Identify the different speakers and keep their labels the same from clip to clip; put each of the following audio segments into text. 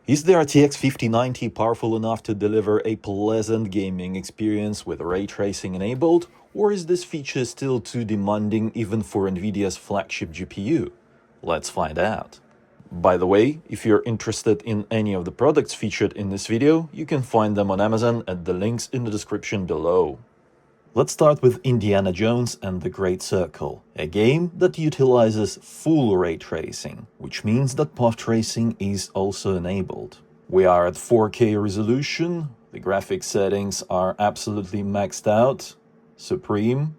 Speaker 1: Is the RTX 5090 powerful enough to deliver a pleasant gaming experience with ray tracing enabled, or is this feature still too demanding even for NVIDIA's flagship GPU? Let's find out. By the way, if you're interested in any of the products featured in this video, you can find them on Amazon at the links in the description below. Let's start with Indiana Jones and the Great Circle, a game that utilizes full ray tracing, which means that path tracing is also enabled. We are at 4K resolution, the graphics settings are absolutely maxed out, supreme.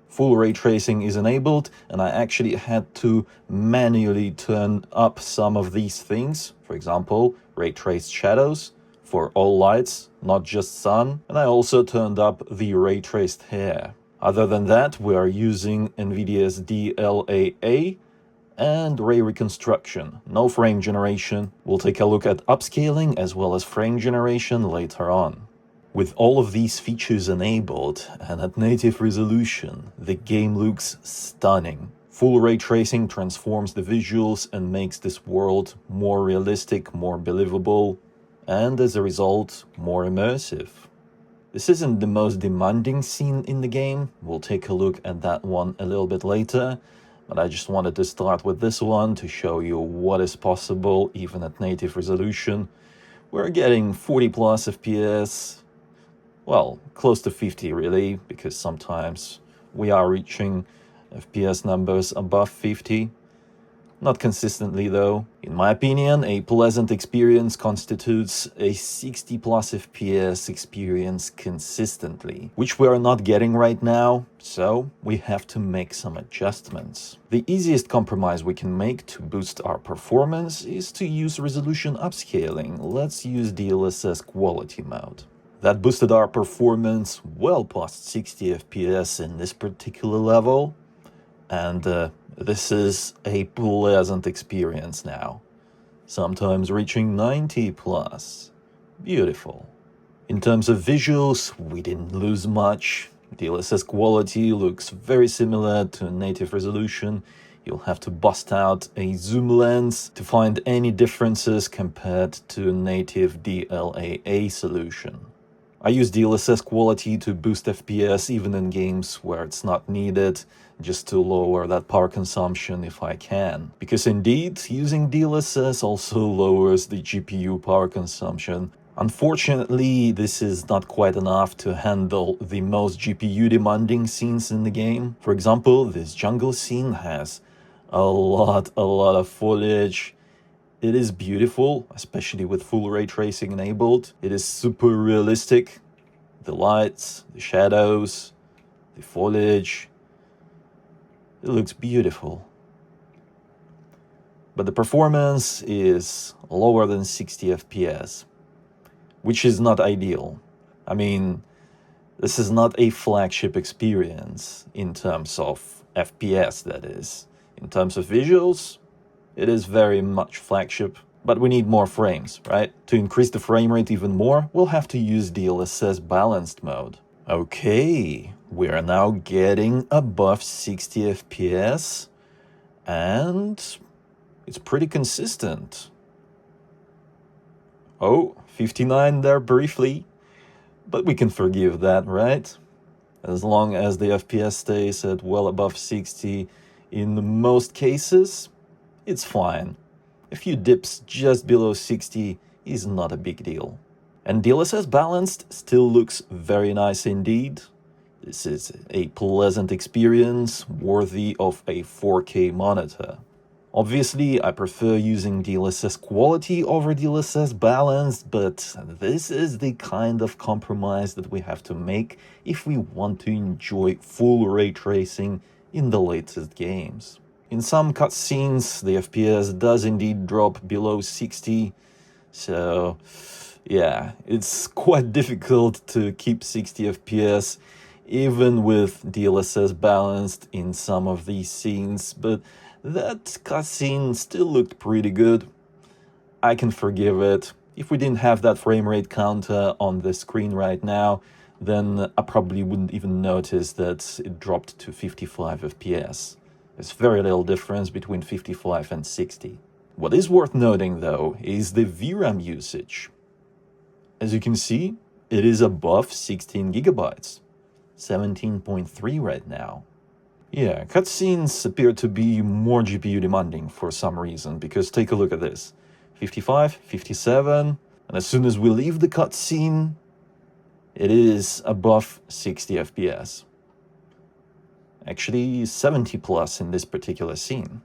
Speaker 1: Full ray tracing is enabled, and I actually had to manually turn up some of these things, for example, ray traced shadows, for all lights, not just sun, and I also turned up the ray traced hair. Other than that, we are using NVIDIA's DLAA and ray reconstruction, no frame generation. We'll take a look at upscaling as well as frame generation later on. With all of these features enabled and at native resolution, the game looks stunning. Full ray tracing transforms the visuals and makes this world more realistic, more believable, and as a result, more immersive. This isn't the most demanding scene in the game, we'll take a look at that one a little bit later, but I just wanted to start with this one to show you what is possible even at native resolution. We're getting 40 plus FPS, well, close to 50 really, because sometimes we are reaching FPS numbers above 50. Not consistently though. In my opinion, a pleasant experience constitutes a 60 plus FPS experience consistently, which we are not getting right now, so we have to make some adjustments. The easiest compromise we can make to boost our performance is to use resolution upscaling. Let's use DLSS Quality mode. That boosted our performance well past 60 FPS in this particular level, and this is a pleasant experience now, sometimes reaching 90 plus. Beautiful. In terms of visuals, we didn't lose much. DLSS Quality looks very similar to native resolution. You'll have to bust out a zoom lens to find any differences compared to native DLAA solution. I use DLSS Quality to boost FPS even in games where it's not needed, just to lower that power consumption if I can. Because indeed, using DLSS also lowers the GPU power consumption. Unfortunately, this is not quite enough to handle the most GPU demanding scenes in the game. For example, this jungle scene has a lot of foliage. It is beautiful, especially with full ray tracing enabled. It is super realistic. The lights, the shadows, the foliage. It looks beautiful. But the performance is lower than 60 FPS, which is not ideal. I mean, this is not a flagship experience in terms of FPS, that is. In terms of visuals, it is very much flagship, but we need more frames, right? To increase the frame rate even more, we'll have to use DLSS Balanced mode. Okay, we are now getting above 60 FPS, and it's pretty consistent. Oh, 59 there briefly, but we can forgive that, right? As long as the FPS stays at well above 60 in most cases, it's fine. A few dips just below 60 is not a big deal. And DLSS Balanced still looks very nice indeed. This is a pleasant experience worthy of a 4K monitor. Obviously, I prefer using DLSS Quality over DLSS Balanced, but this is the kind of compromise that we have to make if we want to enjoy full ray tracing in the latest games. In some cutscenes, the FPS does indeed drop below 60, so yeah, it's quite difficult to keep 60 FPS even with DLSS Balanced in some of these scenes, but that cutscene still looked pretty good. I can forgive it. If we didn't have that frame rate counter on the screen right now, then I probably wouldn't even notice that it dropped to 55 FPS. There's very little difference between 55 and 60. What is worth noting though is the VRAM usage. As you can see, it is above 16 gigabytes, 17.3 right now. Yeah, cutscenes appear to be more GPU demanding for some reason, because take a look at this. 55, 57, and as soon as we leave the cutscene, it is above 60 FPS. Actually, 70 plus in this particular scene.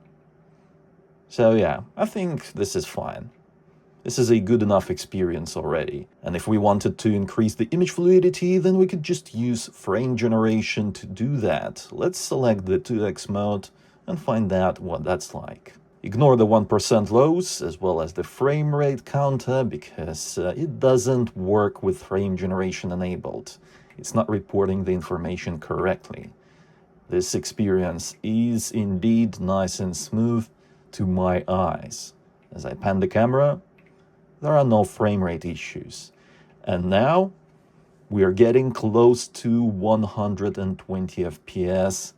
Speaker 1: So yeah, I think this is fine. This is a good enough experience already. And if we wanted to increase the image fluidity, then we could just use frame generation to do that. Let's select the 2x mode and find out what that's like. Ignore the 1% lows as well as the frame rate counter because it doesn't work with frame generation enabled. It's not reporting the information correctly. This experience is indeed nice and smooth to my eyes. As I pan the camera, there are no frame rate issues. And now we are getting close to 120 FPS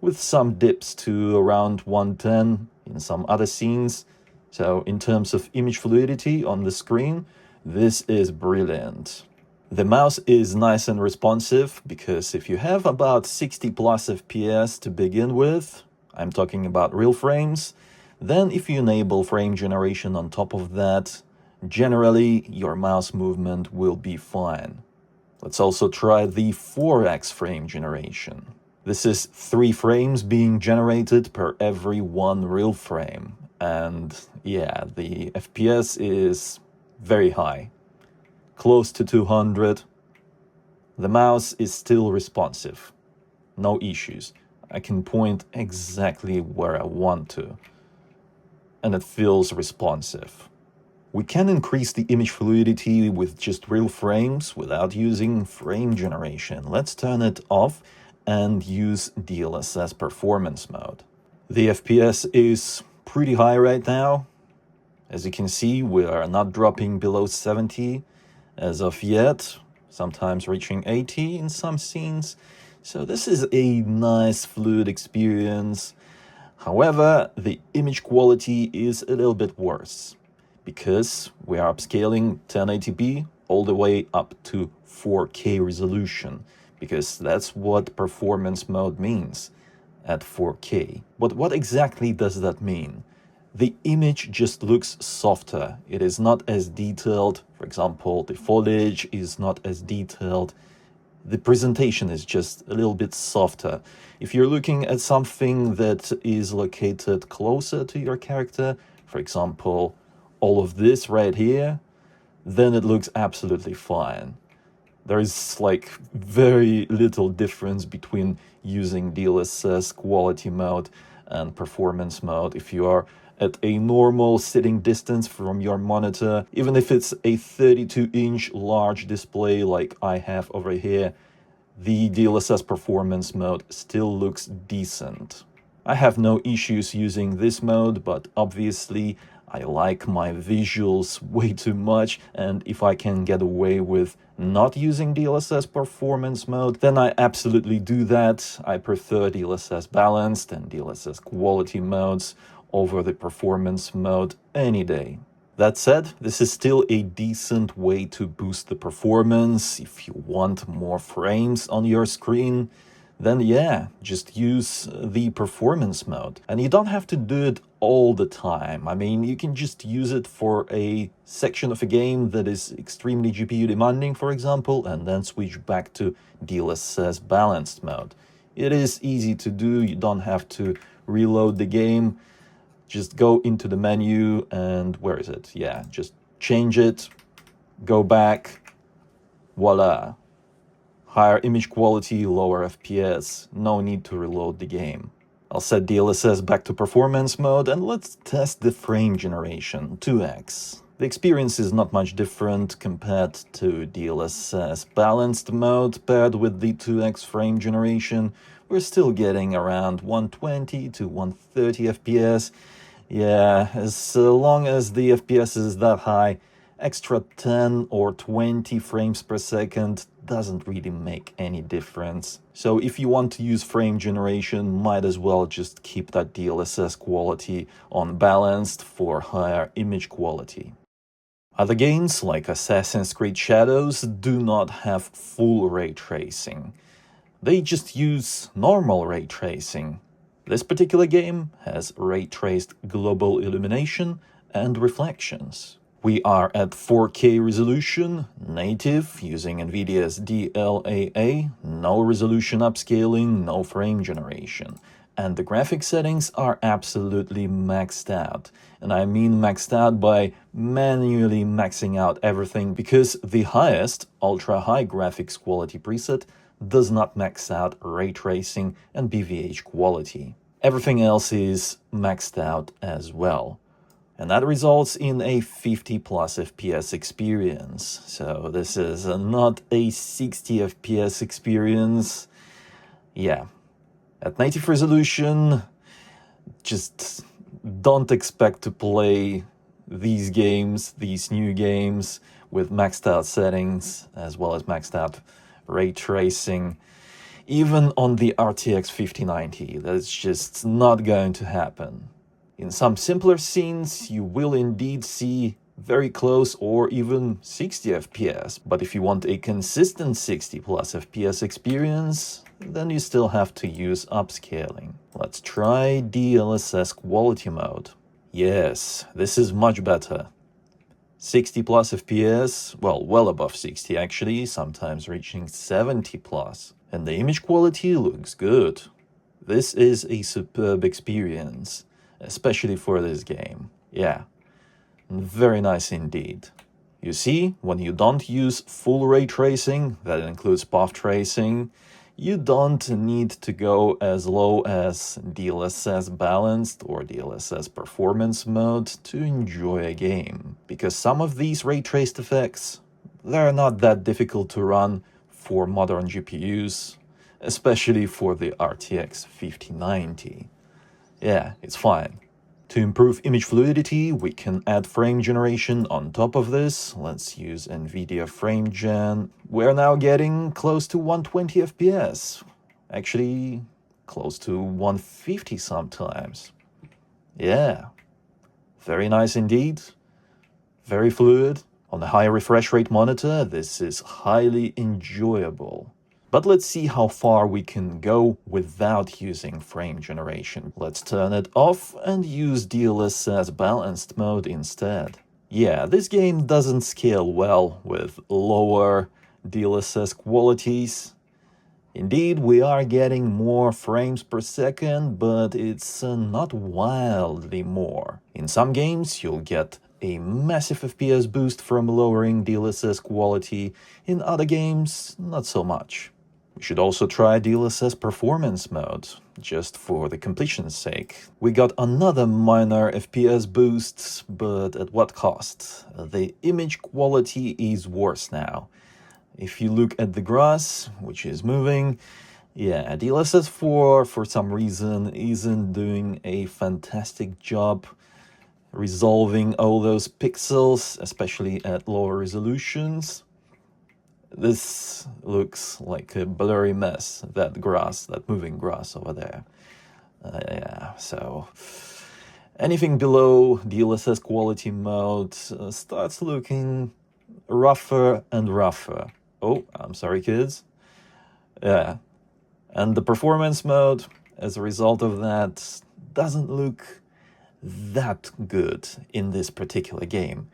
Speaker 1: with some dips to around 110 in some other scenes. So in terms of image fluidity on the screen, this is brilliant. The mouse is nice and responsive because if you have about 60 plus FPS to begin with, I'm talking about real frames, then if you enable frame generation on top of that, generally your mouse movement will be fine. Let's also try the 4x frame generation. This is 3 frames being generated per every 1 real frame. And yeah, the FPS is very high, close to 200. The mouse is still responsive, no issues. I can point exactly where I want to, and it feels responsive. We can increase the image fluidity with just real frames without using frame generation. Let's turn it off and use DLSS Performance mode. The FPS is pretty high right now. As you can see, we are not dropping below 70 as of yet, sometimes reaching 80 in some scenes. So this is a nice fluid experience. However, the image quality is a little bit worse because we are upscaling 1080p all the way up to 4K resolution, because that's what performance mode means at 4K. But what exactly does that mean? The image just looks softer. It is not as detailed. For example, the foliage is not as detailed. The presentation is just a little bit softer. If you're looking at something that is located closer to your character, for example, all of this right here, then it looks absolutely fine. There is like very little difference between using DLSS Quality mode and Performance mode. If you are at a normal sitting distance from your monitor, even if it's a 32-inch large display like I have over here, the DLSS Performance mode still looks decent. I have no issues using this mode, but obviously I like my visuals way too much, and if I can get away with not using DLSS Performance mode, then I absolutely do that. I prefer DLSS Balanced and DLSS Quality modes over the Performance mode any day. That said, this is still a decent way to boost the performance. If you want more frames on your screen, then yeah, just use the Performance mode. And you don't have to do it all the time. I mean, you can just use it for a section of a game that is extremely GPU demanding, for example, and then switch back to DLSS Balanced mode. It is easy to do. You don't have to reload the game. Just go into the menu and where is it? Yeah, just change it, go back, voila. Higher image quality, lower FPS, no need to reload the game. I'll set DLSS back to performance mode and let's test the frame generation, 2x. The experience is not much different compared to DLSS Balanced mode paired with the 2x frame generation. We're still getting around 120 to 130 FPS. Yeah, as long as the FPS is that high, extra 10 or 20 frames per second doesn't really make any difference. So if you want to use frame generation, might as well just keep that DLSS quality on balanced for higher image quality. Other games, like Assassin's Creed Shadows, do not have full ray tracing. They just use normal ray tracing. This particular game has ray-traced global illumination and reflections. We are at 4K resolution, native, using NVIDIA's DLAA, no resolution upscaling, no frame generation. And the graphic settings are absolutely maxed out. And I mean maxed out by manually maxing out everything, because the highest, ultra-high graphics quality preset does not max out ray tracing and BVH quality. Everything else is maxed out as well. And that results in a 50 plus FPS experience. So this is not a 60 FPS experience. Yeah. At native resolution, just don't expect to play these games, these new games, with maxed out settings, as well as maxed out ray tracing. Even on the RTX 5090, that's just not going to happen. In some simpler scenes, you will indeed see very close or even 60 FPS, but if you want a consistent 60 plus FPS experience, then you still have to use upscaling. Let's try DLSS Quality mode. Yes, this is much better. 60 plus FPS, well above 60 actually, sometimes reaching 70 plus. And the image quality looks good. This is a superb experience, especially for this game. Yeah, very nice indeed. You see, when you don't use full ray tracing, that includes path tracing, you don't need to go as low as DLSS Balanced or DLSS Performance mode to enjoy a game, because some of these ray traced effects, they're not that difficult to run for modern GPUs, especially for the RTX 5090. Yeah, it's fine. To improve image fluidity, we can add frame generation on top of this. Let's use NVIDIA Frame Gen. We're now getting close to 120 FPS. Actually, close to 150 sometimes. Yeah, very nice indeed. Very fluid. On a high refresh rate monitor, this is highly enjoyable. But let's see how far we can go without using frame generation. Let's turn it off and use DLSS Balanced mode instead. Yeah, this game doesn't scale well with lower DLSS qualities. Indeed, we are getting more frames per second, but it's not wildly more. In some games, you'll get a massive FPS boost from lowering DLSS quality. In other games, not so much. We should also try DLSS Performance mode, just for the completion's sake. We got another minor FPS boost, but at what cost? The image quality is worse now. If you look at the grass, which is moving, yeah, DLSS 4 for some reason isn't doing a fantastic job resolving all those pixels, especially at lower resolutions. This looks like a blurry mess, that grass, that moving grass over there. Yeah, so anything below DLSS quality mode starts looking rougher and rougher. Oh, I'm sorry, kids. Yeah, and the performance mode, as a result of that, doesn't look that good in this particular game.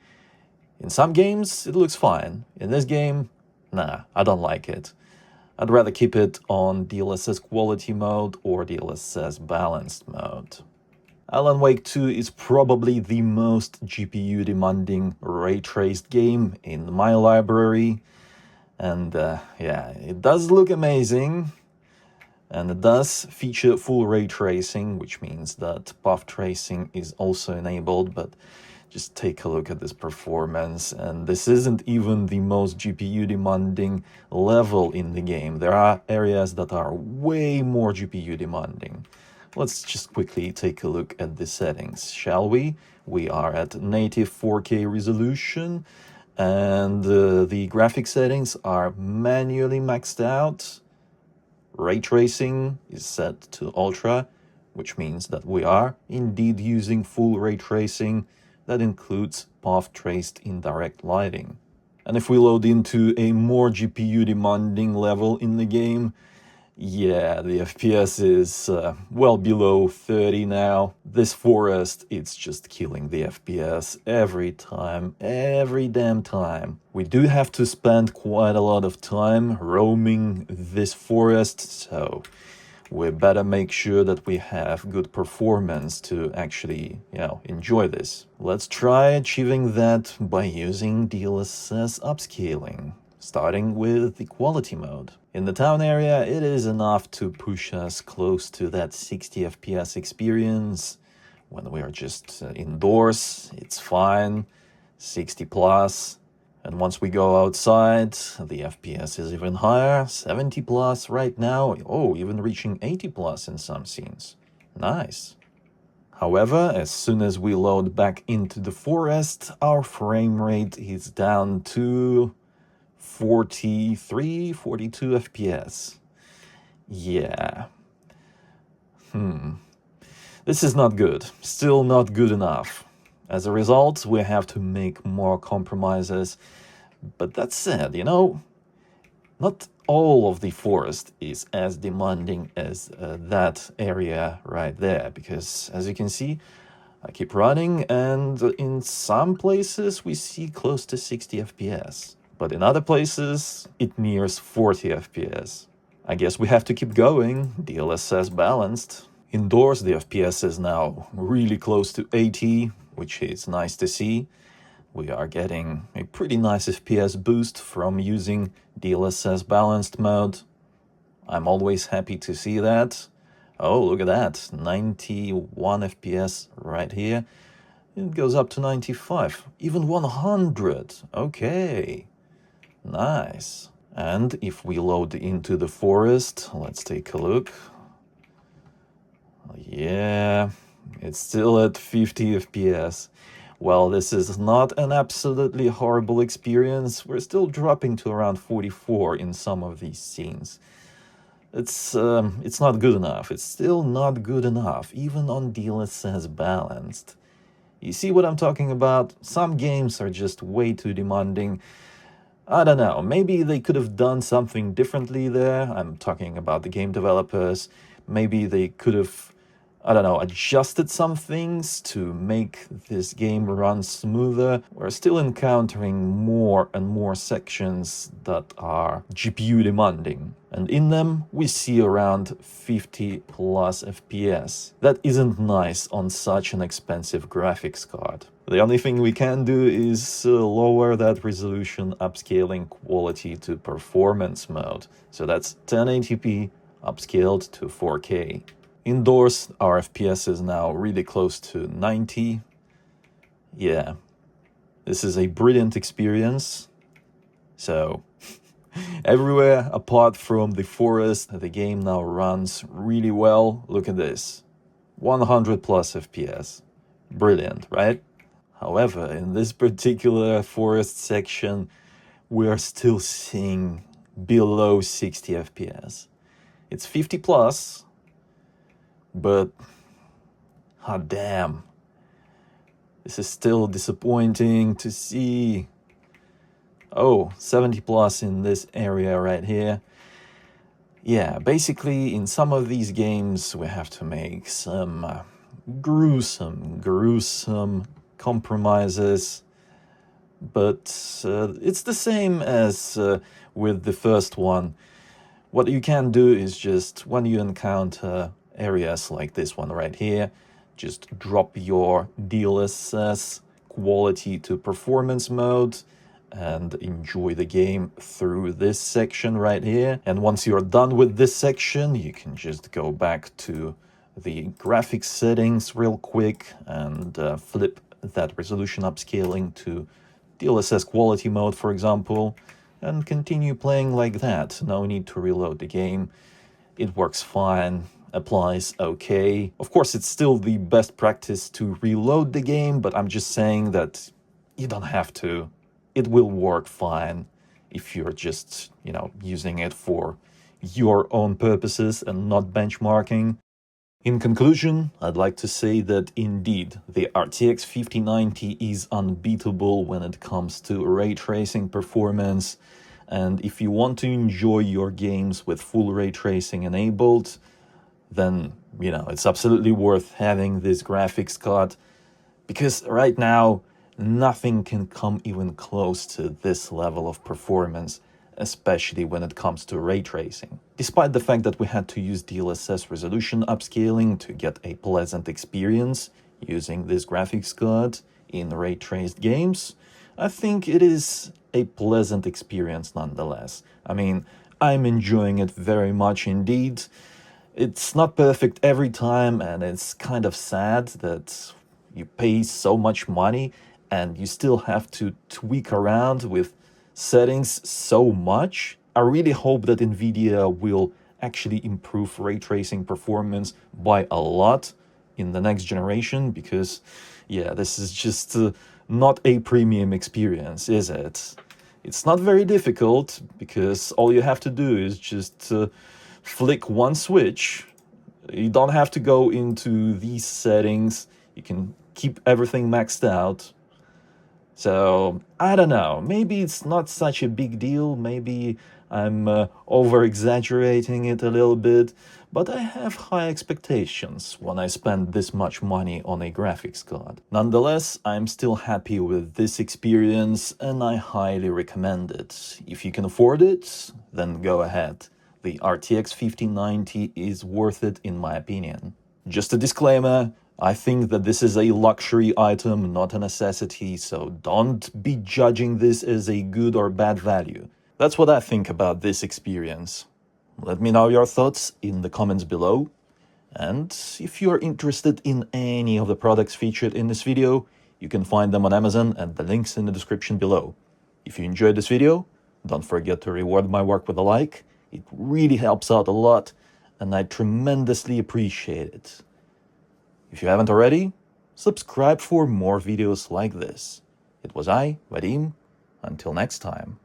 Speaker 1: In some games, it looks fine. In this game, nah, I don't like it. I'd rather keep it on DLSS Quality mode or DLSS Balanced mode. Alan Wake 2 is probably the most GPU demanding ray-traced game in my library. And yeah, it does look amazing. And it does feature full ray tracing, which means that path tracing is also enabled, but just take a look at this performance, and this isn't even the most GPU demanding level in the game. There are areas that are way more GPU demanding. Let's just quickly take a look at the settings, shall we? We are at native 4K resolution, and the graphic settings are manually maxed out. Ray tracing is set to ultra, which means that we are indeed using full ray tracing. That includes path traced indirect lighting. And if we load into a more GPU demanding level in the game, yeah, the FPS is well below 30 now. This forest, it's just killing the FPS every time, every damn time. We do have to spend quite a lot of time roaming this forest, so we better make sure that we have good performance to actually, enjoy this. Let's try achieving that by using DLSS upscaling, starting with the quality mode. In the town area, it is enough to push us close to that 60 FPS experience. When we are just indoors, it's fine, 60 plus. And once we go outside, the FPS is even higher, 70 plus right now. Oh, even reaching 80 plus in some scenes. Nice. However, as soon as we load back into the forest, our frame rate is down to 43, 42 FPS. Yeah. This is not good. Still not good enough. As a result, we have to make more compromises. But that said, not all of the forest is as demanding as that area right there. Because as you can see, I keep running, and in some places we see close to 60 FPS. But in other places, it nears 40 FPS. I guess we have to keep going. DLSS Balanced. Indoors, the FPS is now really close to 80, which is nice to see. We are getting a pretty nice FPS boost from using DLSS Balanced mode. I'm always happy to see that. Oh, look at that, 91 FPS right here. It goes up to 95, even 100. Okay, nice. And if we load into the forest, let's take a look. Yeah, it's still at 50 FPS. Well, this is not an absolutely horrible experience. We're still dropping to around 44 in some of these scenes. It's not good enough. It's still not good enough, even on DLSS Balanced. You see what I'm talking about? Some games are just way too demanding. I don't know, maybe they could have done something differently there. I'm talking about the game developers. Maybe they could have, adjusted some things to make this game run smoother. We're still encountering more and more sections that are GPU demanding. And in them, we see around 50 plus FPS. That isn't nice on such an expensive graphics card. The only thing we can do is lower that resolution upscaling quality to performance mode. So that's 1080p upscaled to 4K. Indoors, our FPS is now really close to 90. Yeah, this is a brilliant experience. So, everywhere apart from the forest, the game now runs really well. Look at this, 100 plus FPS. Brilliant, right? However, in this particular forest section, we are still seeing below 60 FPS. It's 50 plus, but hot damn, this is still disappointing to see. Oh, 70 plus in this area right here. Yeah, basically in some of these games we have to make some gruesome compromises, but it's the same as with the first one. What you can do is just, when you encounter areas like this one right here, just drop your DLSS quality to performance mode and enjoy the game through this section right here. And once you're done with this section, you can just go back to the graphics settings real quick and flip that resolution upscaling to DLSS quality mode, for example, and continue playing like that. No need to reload the game. It works fine. applies okay. Of course, it's still the best practice to reload the game, but I'm just saying that you don't have to. It will work fine if you're just, using it for your own purposes and not benchmarking. In conclusion, I'd like to say that indeed, the RTX 5090 is unbeatable when it comes to ray tracing performance. And if you want to enjoy your games with full ray tracing enabled, then, it's absolutely worth having this graphics card, because right now, nothing can come even close to this level of performance, especially when it comes to ray tracing. Despite the fact that we had to use DLSS resolution upscaling to get a pleasant experience using this graphics card in ray traced games, I think it is a pleasant experience nonetheless. I mean, I'm enjoying it very much indeed. It's not perfect every time, and it's kind of sad that you pay so much money and you still have to tweak around with settings so much. I really hope that NVIDIA will actually improve ray tracing performance by a lot in the next generation, because, this is just not a premium experience, is it? It's not very difficult, because all you have to do is just flick one switch. You don't have to go into these settings. You can keep everything maxed out. So, I don't know, maybe it's not such a big deal, maybe I'm over-exaggerating it a little bit, but I have high expectations when I spend this much money on a graphics card. Nonetheless, I'm still happy with this experience and I highly recommend it. If you can afford it, then go ahead. The RTX 5090 is worth it in my opinion. Just a disclaimer, I think that this is a luxury item, not a necessity, so don't be judging this as a good or bad value. That's what I think about this experience. Let me know your thoughts in the comments below. And if you're interested in any of the products featured in this video, you can find them on Amazon and the links in the description below. If you enjoyed this video, don't forget to reward my work with a like. It really helps out a lot, and I tremendously appreciate it. If you haven't already, subscribe for more videos like this. It was I, Vadim. Until next time.